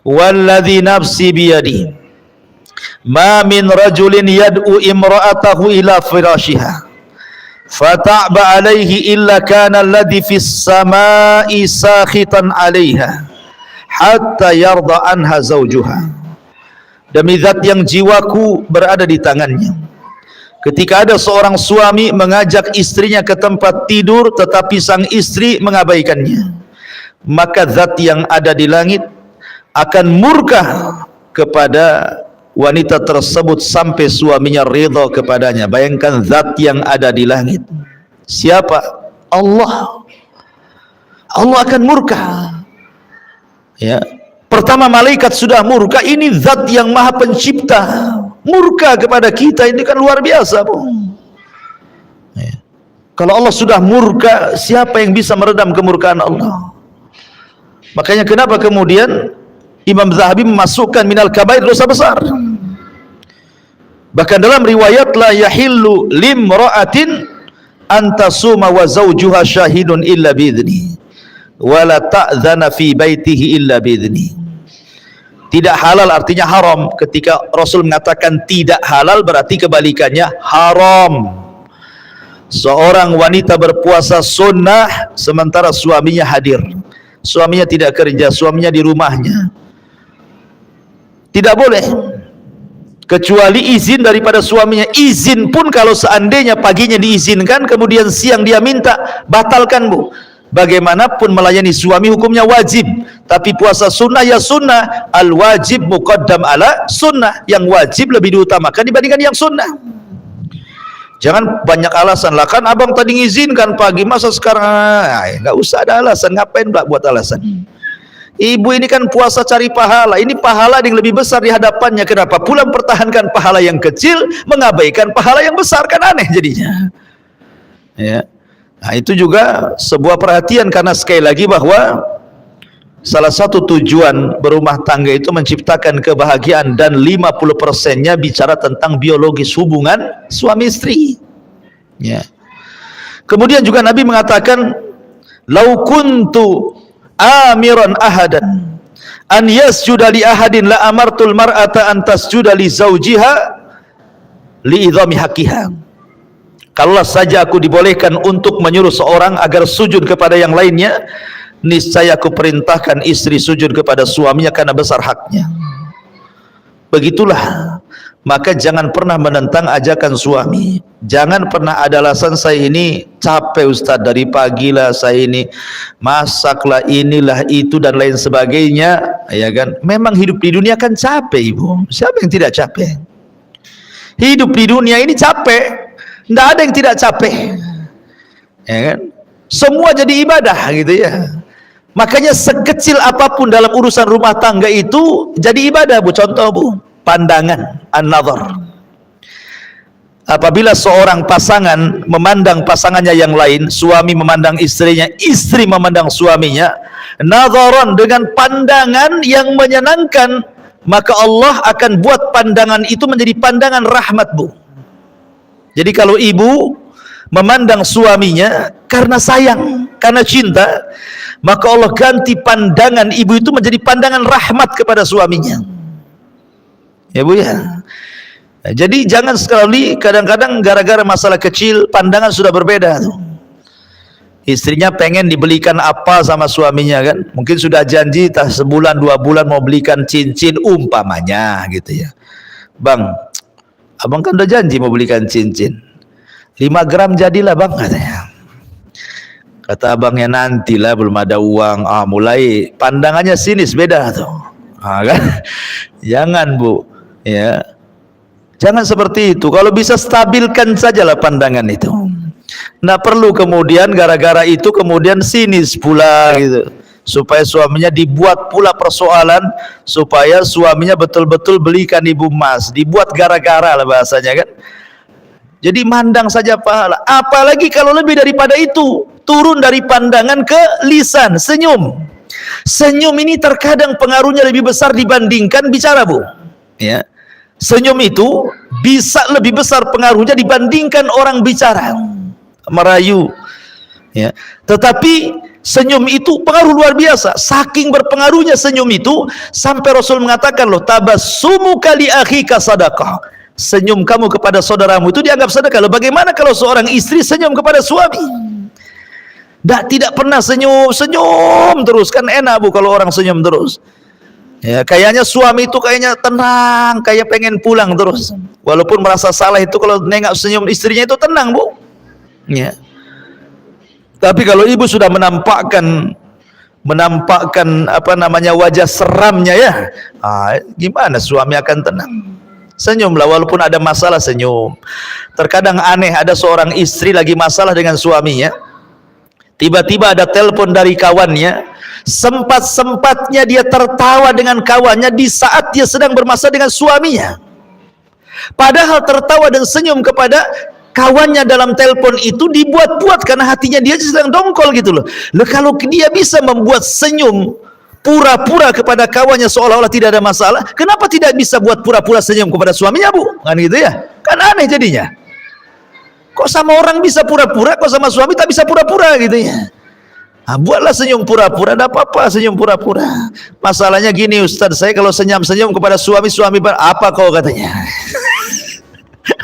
walladzi nafsi biyadi ma min rajulin yad'u imra'atahu ila firashiha fata'ba alaihi illa kana alladhi fis sama'i sakhitan 'alaiha hatta yarda anha zawjuha. Demi zat yang jiwaku berada di tangannya, Ketika ada seorang suami mengajak istrinya ke tempat tidur tetapi sang istri mengabaikannya, maka zat yang ada di langit akan murka kepada wanita tersebut sampai suaminya ridha kepadanya. Bayangkan zat yang ada di langit. Siapa? Allah. Allah akan murka. Ya. Pertama malaikat sudah murka, ini zat yang maha pencipta murka kepada kita, ini kan luar biasa, Bu. Ya. Kalau Allah sudah murka, siapa yang bisa meredam kemurkaan Allah? Makanya kenapa kemudian Imam Zahabi memasukkan minal kabair, dosa besar. Bahkan dalam riwayat, la yahillu limra'atin antasuma wa zawjuha syahidun illa bi'idhni wa la ta'dhana fi baitihi illa bi'idhni. Tidak halal artinya haram. Ketika Rasul mengatakan tidak halal, berarti kebalikannya haram. Seorang wanita berpuasa sunnah sementara suaminya hadir, suaminya tidak kerja, suaminya di rumahnya, tidak boleh kecuali izin daripada suaminya. Izin pun kalau seandainya paginya diizinkan kemudian siang dia minta, batalkan, Bu. Bagaimanapun melayani suami hukumnya wajib, tapi puasa sunnah ya sunnah, al wajib muqaddam ala sunnah, yang wajib lebih diutamakan dibandingkan yang sunnah. Jangan banyak alasan, lah kan abang tadi ngizinkan pagi, masa sekarang nggak usah ada alasan, ngapain buat alasan. Ibu ini kan puasa cari pahala, ini pahala yang lebih besar di hadapannya, kenapa pula mempertahankan pahala yang kecil, mengabaikan pahala yang besar, kan aneh jadinya. Ya. Nah, itu juga sebuah perhatian, karena sekali lagi bahwa salah satu tujuan berumah tangga itu menciptakan kebahagiaan, dan 50%-nya bicara tentang biologis hubungan suami istri. Ya. Kemudian juga Nabi mengatakan, "Lau kuntu amiran ahadan an yasjuda li ahadin la amartul mar'ata an tasjuda li zawjiha li idhami haqqiha." Kalaulah saja aku dibolehkan untuk menyuruh seorang agar sujud kepada yang lainnya, niscaya aku perintahkan istri sujud kepada suaminya karena besar haknya. Begitulah. Maka jangan pernah menentang ajakan suami. Jangan pernah ada alasan, saya ini capek Ustaz, dari pagi lah saya ini masaklah, inilah itu dan lain sebagainya, ya kan? Memang hidup di dunia kan capek, Ibu. Siapa yang tidak capek? Hidup di dunia ini capek. Tidak ada yang tidak capek, ya kan? Semua jadi ibadah gitu ya. Makanya sekecil apapun dalam urusan rumah tangga itu jadi ibadah, Bu. Contoh, Bu, pandangan, an-nazar. Apabila seorang pasangan memandang pasangannya yang lain, suami memandang istrinya, istri memandang suaminya, nazaran, dengan pandangan yang menyenangkan, maka Allah akan buat pandangan itu menjadi pandangan rahmat, Bu. Jadi kalau ibu memandang suaminya karena sayang, karena cinta, maka Allah ganti pandangan ibu itu menjadi pandangan rahmat kepada suaminya. Ya, Bu, ya. Nah, jadi jangan sekali, kadang-kadang gara-gara masalah kecil pandangan sudah berbeda tuh. Istrinya pengen dibelikan apa sama suaminya kan, mungkin sudah janji tak sebulan 2 bulan mau belikan cincin umpamanya gitu ya. Bang, abang kan udah janji mau belikan cincin 5 gram jadilah bang, katanya. Kata abangnya, nantilah, belum ada uang. Mulai pandangannya sinis, beda tuh. Kan? Jangan, Bu, ya, jangan seperti itu. Kalau bisa stabilkan sajalah pandangan itu. Nah, perlu kemudian gara-gara itu kemudian sinis pula gitu, supaya suaminya dibuat pula persoalan, supaya suaminya betul-betul belikan ibu emas, dibuat gara-gara lah bahasanya kan. Jadi mandang saja pahala. Apalagi kalau lebih daripada itu, turun dari pandangan ke lisan, senyum. Senyum ini terkadang pengaruhnya lebih besar dibandingkan bicara, Bu. Ya. Senyum itu bisa lebih besar pengaruhnya dibandingkan orang bicara, merayu. Ya. Tetapi senyum itu pengaruh luar biasa. Saking berpengaruhnya senyum itu sampai Rasul mengatakan, loh, tabassumuka li akhika sadaqah. Senyum kamu kepada saudaramu itu dianggap sedekah. Loh, bagaimana kalau seorang istri senyum kepada suami? Tidak pernah senyum terus, kan enak, Bu, kalau orang senyum terus. Ya, kayaknya suami itu kayaknya tenang, kayak pengen pulang terus. Walaupun merasa salah itu, kalau nengok senyum istrinya itu tenang, Bu. Ya. Tapi kalau ibu sudah menampakkan apa namanya, wajah seramnya ya, gimana suami akan tenang? Senyumlah, walaupun ada masalah senyum. Terkadang aneh, ada seorang istri lagi masalah dengan suaminya, tiba-tiba ada telepon dari kawannya, sempat-sempatnya dia tertawa dengan kawannya di saat dia sedang bermasalah dengan suaminya. Padahal tertawa dan senyum kepada kawannya dalam telepon itu dibuat-buat karena hatinya dia sedang dongkol gitu loh. Kalau dia bisa membuat senyum pura-pura kepada kawannya seolah-olah tidak ada masalah, kenapa tidak bisa buat pura-pura senyum kepada suaminya, Bu? Kan gitu ya? Kan aneh jadinya. Kok sama orang bisa pura-pura, kok sama suami tak bisa pura-pura gitu ya? Buatlah senyum pura-pura, ada apa-apa senyum pura-pura. Masalahnya gini, Ustaz, saya kalau senyum-senyum kepada suami apa kau katanya?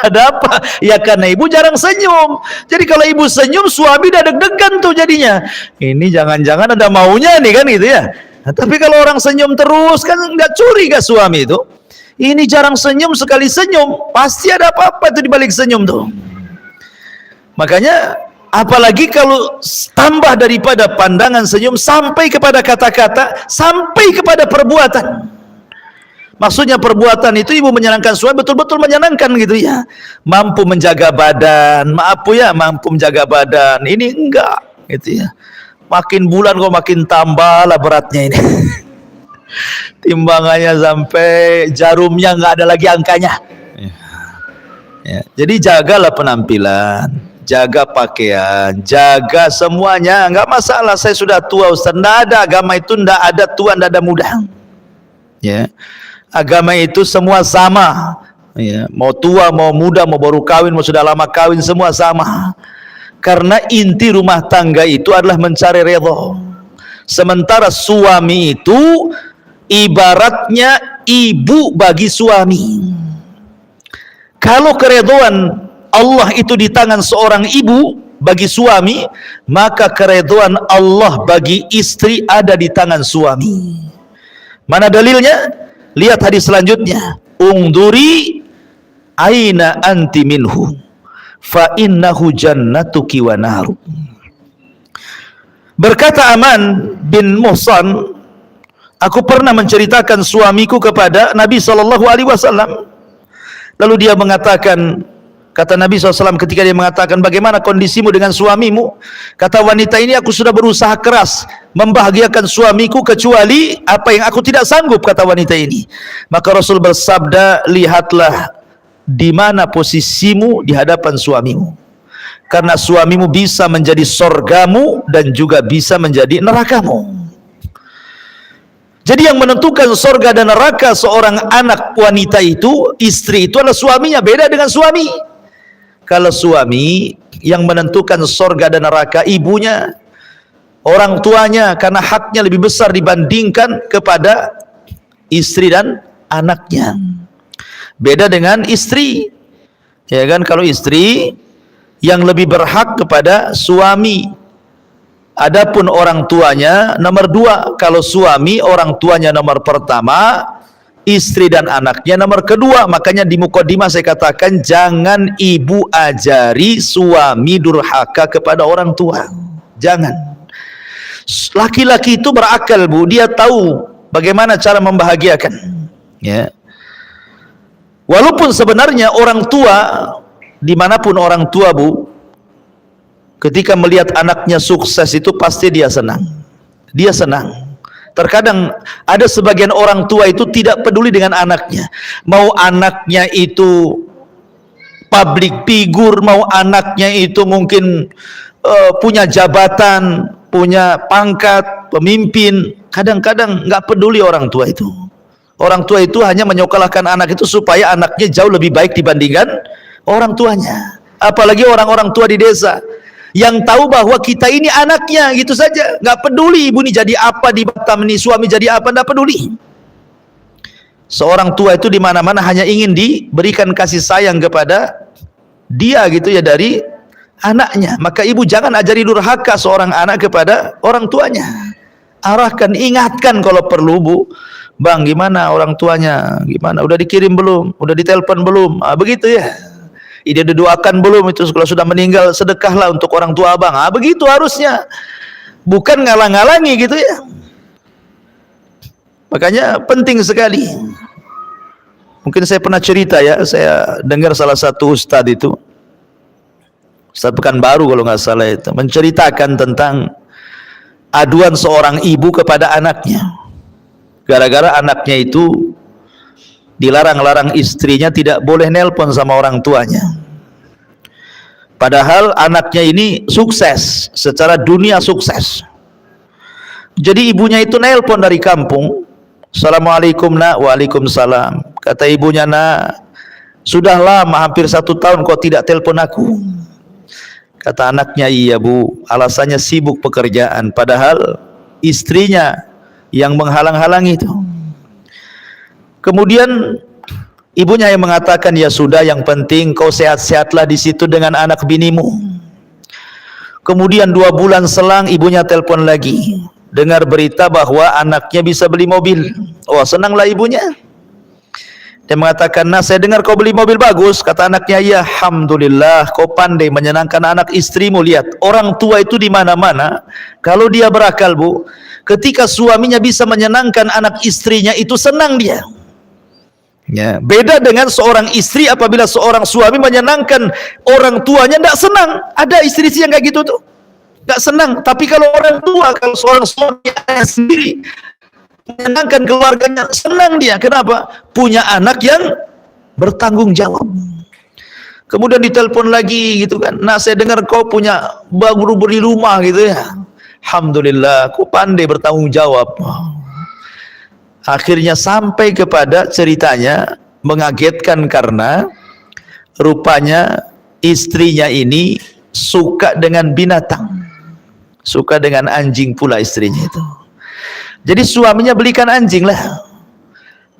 Ada apa? Ya karena ibu jarang senyum. Jadi kalau ibu senyum, suami udah deg-degan tuh jadinya. Ini jangan-jangan ada maunya nih kan gitu ya. Nah, tapi kalau orang senyum terus kan nggak curiga suami itu. Ini jarang senyum, sekali senyum pasti ada apa-apa tuh di balik senyum tuh. Makanya apalagi kalau tambah daripada pandangan senyum sampai kepada kata-kata, sampai kepada perbuatan. Maksudnya perbuatan itu ibu menyenangkan suami, betul-betul menyenangkan gitu ya. Mampu menjaga badan, mampu menjaga badan. Ini enggak gitu ya. Makin bulan kok makin tambah lah beratnya ini. Timbangannya sampai jarumnya nggak ada lagi angkanya. Ya. Jadi jagalah penampilan, jaga pakaian, jaga semuanya, nggak masalah. Saya sudah tua, Ustaz. Nggak ada, agama itu nggak ada tua, nggak ada muda. Ya. Agama itu semua sama, ya. Mau tua, mau muda, mau baru kawin, mau sudah lama kawin, semua sama. Karena inti rumah tangga itu adalah mencari redha. Sementara suami itu ibaratnya ibu bagi suami. Kalau keridhaan Allah itu di tangan seorang ibu bagi suami, maka keridhaan Allah bagi istri ada di tangan suami. Mana dalilnya? Lihat hadis selanjutnya. Ungduri aina anti minhu fa innahu jannatuki wa naru. Berkata Aman bin Muhsan, aku pernah menceritakan suamiku kepada Nabi SAW. Lalu dia mengatakan, kata Nabi SAW ketika dia mengatakan, bagaimana kondisimu dengan suamimu? Kata wanita ini, aku sudah berusaha keras membahagiakan suamiku kecuali apa yang aku tidak sanggup, kata wanita ini. Maka Rasul bersabda, lihatlah di mana posisimu di hadapan suamimu. Karena suamimu bisa menjadi sorgamu dan juga bisa menjadi nerakamu. Jadi yang menentukan sorga dan neraka seorang anak wanita itu, istri itu adalah suaminya. Beda dengan suami. Kalau suami yang menentukan sorga dan neraka ibunya, orang tuanya, karena haknya lebih besar dibandingkan kepada istri dan anaknya. Beda dengan istri, ya kan? Kalau istri yang lebih berhak kepada suami, adapun orang tuanya nomor dua. Kalau suami, orang tuanya nomor pertama, istri dan anaknya nomor kedua. Makanya di mukadimah saya katakan, jangan ibu ajari suami durhaka kepada orang tua. Jangan. Laki-laki itu berakal, Bu. Dia tahu bagaimana cara membahagiakan, ya. Walaupun sebenarnya orang tua, dimanapun orang tua, Bu, ketika melihat anaknya sukses itu pasti dia senang. Dia senang. Terkadang ada sebagian orang tua itu tidak peduli dengan anaknya. Mau anaknya itu public figure, mau anaknya itu mungkin punya jabatan, punya pangkat, pemimpin, kadang-kadang nggak peduli orang tua itu. Orang tua itu hanya menyokolahkan anak itu supaya anaknya jauh lebih baik dibandingkan orang tuanya. Apalagi orang-orang tua di desa yang tahu bahwa kita ini anaknya, gitu saja, nggak peduli ibu ini jadi apa di Batam, ini suami jadi apa, nggak peduli. Seorang tua itu di mana-mana hanya ingin diberikan kasih sayang kepada dia, gitu ya, dari anaknya. Maka ibu jangan ajari durhaka seorang anak kepada orang tuanya. Arahkan, ingatkan kalau perlu, Bu, Bang, gimana orang tuanya? Gimana? Udah dikirim belum? Udah ditelepon belum? Begitu ya. Dia didoakan belum itu kalau sudah meninggal, sedekahlah untuk orang tua abang. Begitu harusnya. Bukan ngalang-ngalangi gitu ya. Makanya penting sekali. Mungkin saya pernah cerita ya, saya dengar salah satu ustadz itu, Ustadz Pekanbaru kalau nggak salah itu, menceritakan tentang aduan seorang ibu kepada anaknya. Gara-gara anaknya itu dilarang-larang istrinya tidak boleh nelpon sama orang tuanya. Padahal anaknya ini sukses, secara dunia sukses. Jadi ibunya itu nelpon dari kampung. Assalamualaikum nak. Waalaikumsalam. Kata ibunya, nak, sudah lama hampir 1 tahun kau tidak telepon aku. Kata anaknya, iya bu, alasannya sibuk pekerjaan. Padahal istrinya yang menghalang-halangi itu. Kemudian ibunya yang mengatakan, ya sudah, yang penting kau sehat-sehatlah di situ dengan anak binimu. Kemudian 2 bulan selang ibunya telepon lagi, dengar berita bahwa anaknya bisa beli mobil. Oh, senanglah ibunya. Dia mengatakan, nah saya dengar kau beli mobil bagus. Kata anaknya, ya alhamdulillah, kau pandai menyenangkan anak istrimu. Lihat, orang tua itu di mana-mana, kalau dia berakal bu, ketika suaminya bisa menyenangkan anak istrinya, itu senang dia. Ya, beda dengan seorang istri apabila seorang suami menyenangkan orang tuanya, tidak senang. Ada istri yang kayak gitu tuh, tidak senang. Tapi kalau orang tua, kalau seorang suami sendiri menyenangkan keluarganya, senang dia. Kenapa? Punya anak yang bertanggung jawab. Kemudian ditelepon lagi gitu kan, nah saya dengar kau punya baru beli rumah gitu ya. Alhamdulillah, kau pandai bertanggung jawab. Akhirnya sampai kepada ceritanya mengagetkan karena rupanya istrinya ini suka dengan binatang, suka dengan anjing pula istrinya itu. Jadi suaminya belikan anjing lah,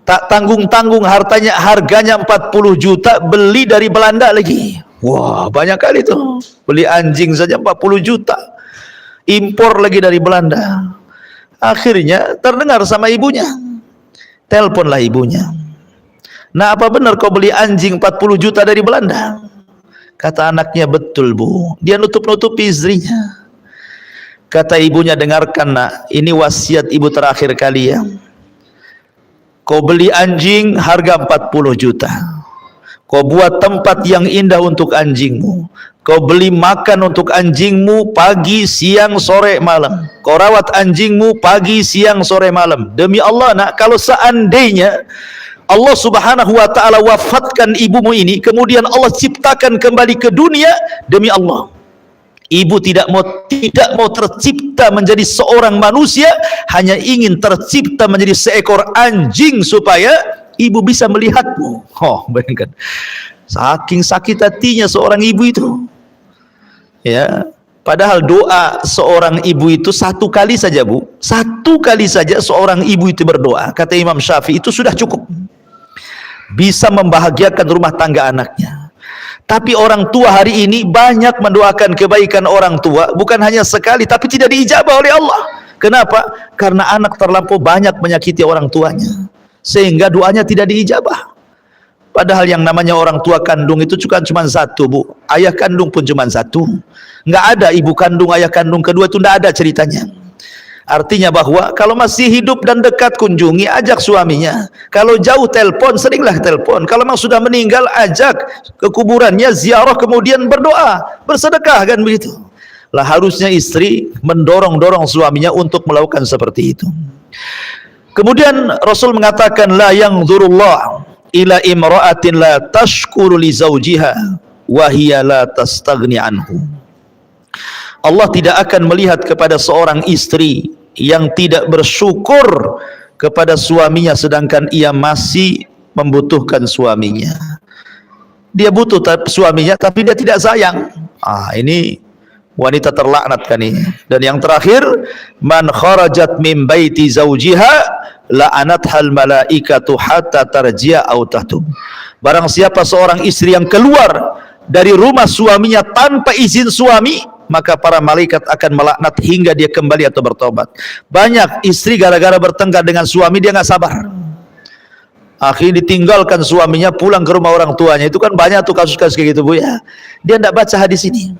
tak tanggung-tanggung, harganya 40 juta, beli dari Belanda lagi. Wah, banyak kali tuh, beli anjing saja 40 juta, impor lagi dari Belanda. Akhirnya terdengar sama ibunya, teleponlah ibunya, nah apa benar kau beli anjing 40 juta dari Belanda? Kata anaknya, betul bu. Dia nutup-nutupi istrinya. Kata ibunya, dengarkan nak, ini wasiat ibu terakhir kali ya. Kau beli anjing harga 40 juta. Kau buat tempat yang indah untuk anjingmu. Kau beli makan untuk anjingmu pagi, siang, sore, malam. Kau rawat anjingmu pagi, siang, sore, malam. Demi Allah nak, kalau seandainya Allah subhanahu wa ta'ala wafatkan ibumu ini, kemudian Allah ciptakan kembali ke dunia, demi Allah, ibu tidak mau tercipta menjadi seorang manusia, hanya ingin tercipta menjadi seekor anjing supaya ibu bisa melihatmu. Oh, bayangkan, saking sakit hatinya seorang ibu itu. Ya, padahal doa seorang ibu itu 1 kali saja bu, 1 kali saja seorang ibu itu berdoa, kata Imam Syafi'i, itu sudah cukup, bisa membahagiakan rumah tangga anaknya. Tapi orang tua hari ini banyak mendoakan kebaikan orang tua, bukan hanya sekali, tapi tidak diijabah oleh Allah. Kenapa? Karena anak terlampau banyak menyakiti orang tuanya, sehingga doanya tidak diijabah. Padahal yang namanya orang tua kandung itu cuma 1 bu, ayah kandung pun cuma 1. Nggak ada ibu kandung, ayah kandung kedua, itu nggak ada ceritanya. Artinya bahwa kalau masih hidup dan dekat, kunjungi, ajak suaminya. Kalau jauh, telepon, seringlah telepon. Kalau memang sudah meninggal, ajak ke kuburannya, ziarah, kemudian berdoa, bersedekah, kan begitu. Lah harusnya istri mendorong-dorong suaminya untuk melakukan seperti itu. Kemudian Rasul mengatakan, la yanzurullah ila imra'atin la tashkuru li zawjiha wa hiya la tastaghni anhu. Allah tidak akan melihat kepada seorang istri yang tidak bersyukur kepada suaminya sedangkan ia masih membutuhkan suaminya. Dia butuh suaminya tapi dia tidak sayang. Ini wanita terlaknat kan ini. Dan yang terakhir, man kharajat min baiti zawjiha la'anathal malaikatu hatta tarji'a aw tahtub. Barang siapa seorang istri yang keluar dari rumah suaminya tanpa izin suami, maka para malaikat akan melaknat hingga dia kembali atau bertobat. Banyak istri gara-gara bertengkar dengan suami dia nggak sabar, akhirnya ditinggalkan suaminya pulang ke rumah orang tuanya. Itu kan banyak tuh kasus-kasus kayak gitu, Bu ya. Dia tidak baca hadis ini.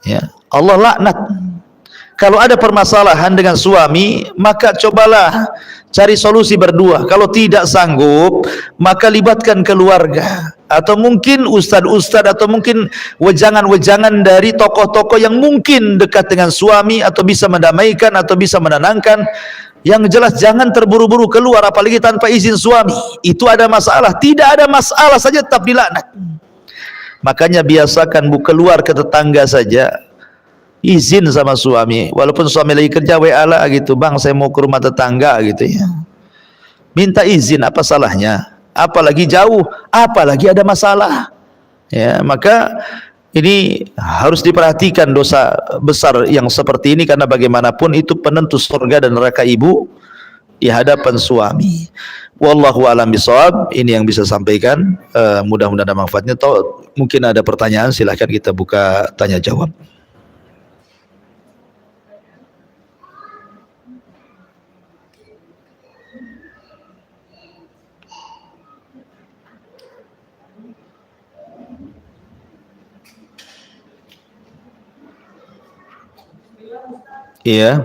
Ya, Allah laknat. Kalau ada permasalahan dengan suami, maka cobalah cari solusi berdua. Kalau tidak sanggup, maka libatkan keluarga, atau mungkin ustadz-ustadz, atau mungkin wejangan-wejangan dari tokoh-tokoh yang mungkin dekat dengan suami, atau bisa mendamaikan, atau bisa menenangkan. Yang jelas jangan terburu-buru keluar, apalagi tanpa izin suami. Itu ada masalah. Tidak ada masalah saja tetap dilaknat. Makanya biasakan, Bu, keluar ke tetangga saja, izin sama suami, walaupun suami lagi kerja, WA lah gitu, bang saya mau ke rumah tetangga gitu ya, minta izin, apa salahnya? Apalagi jauh, apalagi ada masalah ya. Maka ini harus diperhatikan dosa besar yang seperti ini, karena bagaimanapun itu penentu surga dan neraka ibu di hadapan suami. Wallahu a'lam bishawab. Ini yang bisa sampaikan, mudah-mudahan ada manfaatnya. Atau mungkin ada pertanyaan, silahkan kita buka tanya jawab. Iya.